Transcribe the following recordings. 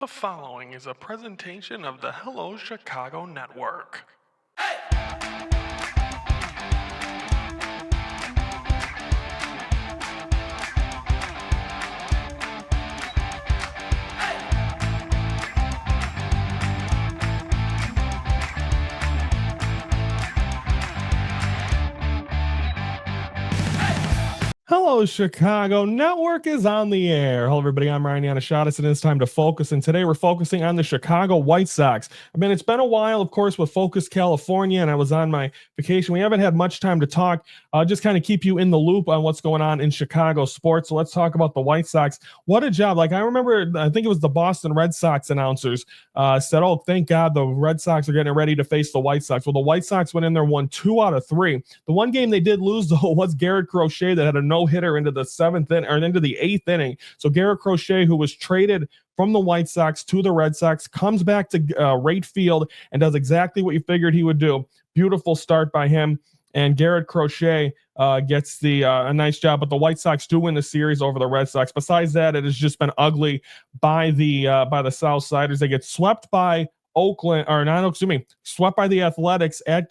The following is a presentation of the Hello Chicago Network. Hello, Chicago Network is on the air. Hello, everybody. I'm Ryan Yannishatis, and it's time to focus. And today we're focusing on the Chicago White Sox. I mean, it's been a while, of course, with Focus California, and I was on my vacation. We haven't had much time to talk. Just kind of keep you in the loop on what's going on in Chicago sports. So let's talk about the White Sox. What a job. Like, I remember, I think it was the Boston Red Sox announcers said, oh, thank God the Red Sox are getting ready to face the White Sox. Well, the White Sox went in there, won 2 out of 3. The one game they did lose, though, was Garrett Crochet that had a no-hitter into the 7th inning, or into the 8th inning. So Garrett Crochet, who was traded from the White Sox to the Red Sox, comes back to right field and does exactly what you figured he would do. Beautiful start by him. And Garrett Crochet gets a nice job, but the White Sox do win the series over the Red Sox. Besides that, it has just been ugly by the Southsiders. They get swept by Oakland, or not, excuse me, swept by the Athletics at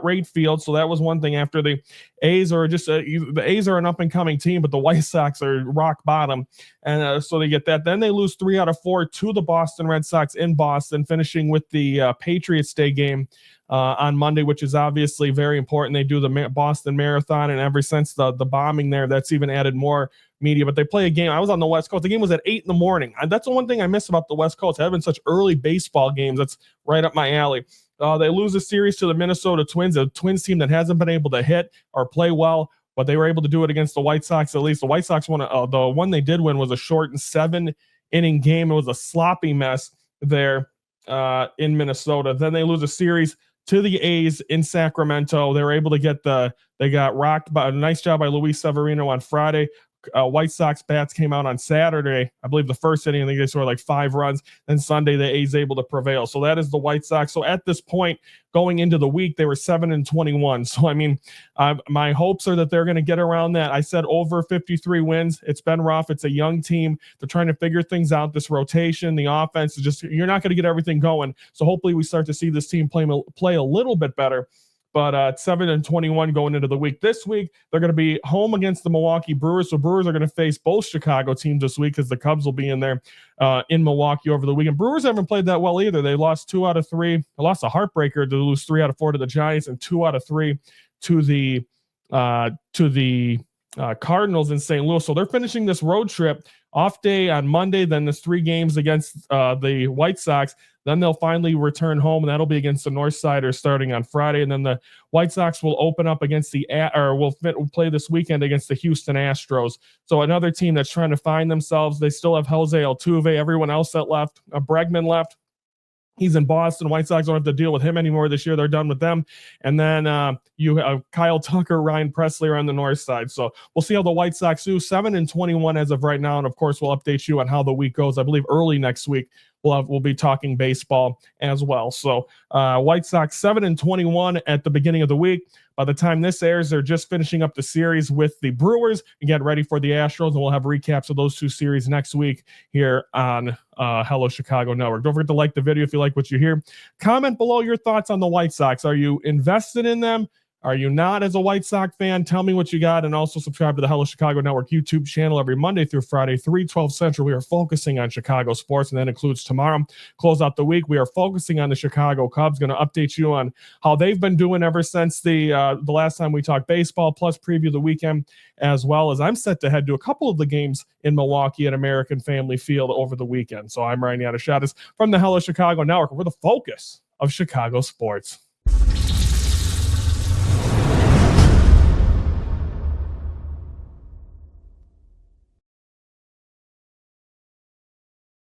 right field. So that was one thing. After the A's are the A's are an up and coming team, but the White Sox are rock bottom, and so they get that. Then they lose 3 out of 4 to the Boston Red Sox in Boston, finishing with the Patriots Day game on Monday, which is obviously very important. They do the Boston Marathon, and ever since the bombing there, that's even added more media. But they play a game. I was on the West Coast. The game was at 8 a.m. And that's the one thing I miss about the West Coast, having such early baseball games. That's right up my alley. They lose a series to the Minnesota Twins, a Twins team that hasn't been able to hit or play well, but they were able to do it against the White Sox. At least the White Sox won. The one they did win was a shortened 7-inning game. It was a sloppy mess there in Minnesota. Then they lose a series to the A's in Sacramento. They were able to they got rocked by a nice job by Luis Severino on Friday. White Sox bats came out on Saturday. I believe the first inning, I think they scored like 5 runs. Then Sunday, the A's able to prevail. So that is the White Sox. So at this point, going into the week, they were 7-21. So, I mean, my hopes are that they're going to get around that. I said over 53 wins. It's been rough. It's a young team. They're trying to figure things out. This rotation, the offense is just, you're not going to get everything going. So hopefully we start to see this team play a little bit better. But 7-21 going into the week. This week, they're going to be home against the Milwaukee Brewers. So Brewers are going to face both Chicago teams this week because the Cubs will be in there in Milwaukee over the weekend. Brewers haven't played that well either. They lost 2 out of 3. They lost a heartbreaker to lose 3 out of 4 to the Giants and 2 out of 3 to the Cardinals in St. Louis. So they're finishing this road trip off day on Monday. Then there's 3 games against the White Sox. Then they'll finally return home, and that'll be against the Northsiders starting on Friday. And then the White Sox will open up against will play this weekend against the Houston Astros. So another team that's trying to find themselves. They still have Jose Altuve. Everyone else that left, Bregman left. He's in Boston. White Sox don't have to deal with him anymore this year. They're done with them. And then you have Kyle Tucker, Ryan Presley are on the north side. So we'll see how the White Sox do. 7-21 as of right now. And of course, we'll update you on how the week goes. I believe early next week we'll be talking baseball as well. So White Sox 7-21 at the beginning of the week. By the time this airs, they're just finishing up the series with the Brewers and get ready for the Astros. And we'll have recaps of those 2 series next week here on Hello Chicago Network. Don't forget to like the video if you like what you hear. Comment below your thoughts on the White Sox. Are you invested in them? Are you not as a White Sox fan? Tell me what you got, and also subscribe to the Hello Chicago Network YouTube channel every Monday through Friday, 3:12 Central. We are focusing on Chicago sports, and that includes tomorrow. Close out the week. We are focusing on the Chicago Cubs. Going to update you on how they've been doing ever since the last time we talked baseball, plus preview the weekend, as well as I'm set to head to a couple of the games in Milwaukee at American Family Field over the weekend. So I'm Ryan Yannishatis from the Hello Chicago Network. We're the focus of Chicago sports.